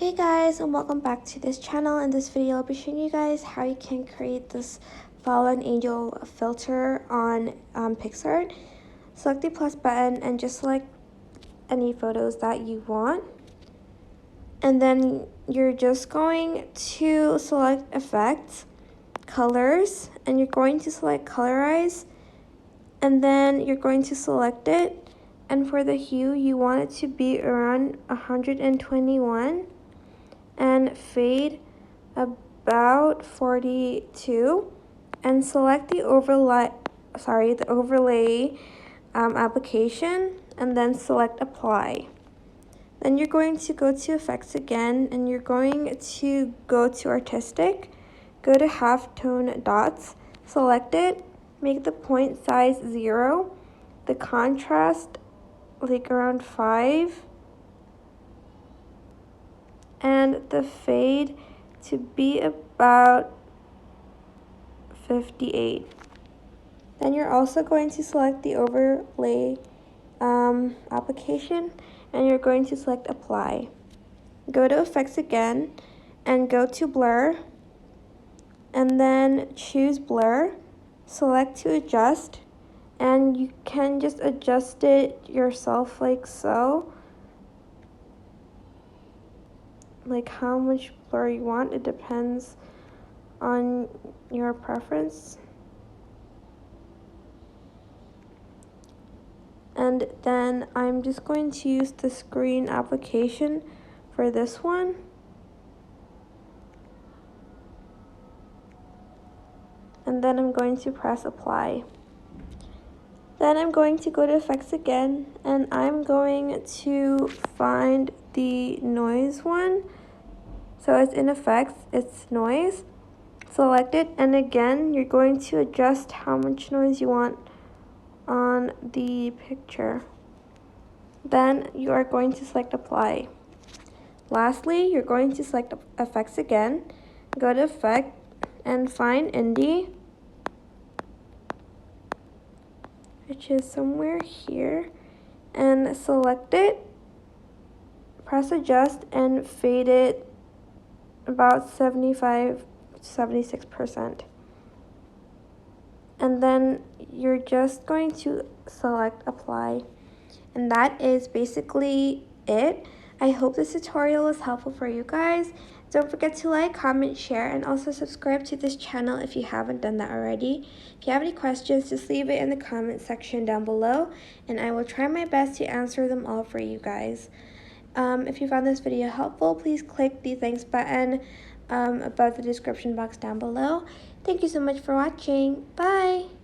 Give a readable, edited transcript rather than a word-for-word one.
Hey guys, and welcome back to this channel. In this video I'll be showing you guys how you can create this fallen angel filter on Picsart. Select the plus button and just select any photos that you want, and then you're just going to select effects, colors, and you're going to select colorize, and then you're going to select it, and for the hue you want it to be around 121 and fade about 42, and select the overlay application, and then select apply. Then you're going to go to effects again, and you're going to go to artistic, go to halftone dots, select it, make the point size 0, the contrast like around 5, and the fade to be about 58. Then you're also going to select the overlay application, and you're going to select apply. Go to effects again and go to blur, and then choose blur, select to adjust, and you can just adjust it yourself like so. Like how much blur you want, it depends on your preference. And then I'm just going to use the screen application for this one. And then I'm going to press apply. Then I'm going to go to effects again, and I'm going to find the noise one. So it's in effects, it's noise. Select it, and again you're going to adjust how much noise you want on the picture. Then you are going to select apply. Lastly, you're going to select effects again, go to effect and find indie, which is somewhere here, and select it, press adjust, and fade it about 75-76%. And then you're just going to select apply. And that is basically it. I hope this tutorial was helpful for you guys. Don't forget to like, comment, share, and also subscribe to this channel if you haven't done that already. If you have any questions, just leave it in the comment section down below, and I will try my best to answer them all for you guys. If you found this video helpful, please click the thanks button above the description box down below. Thank you so much for watching. Bye!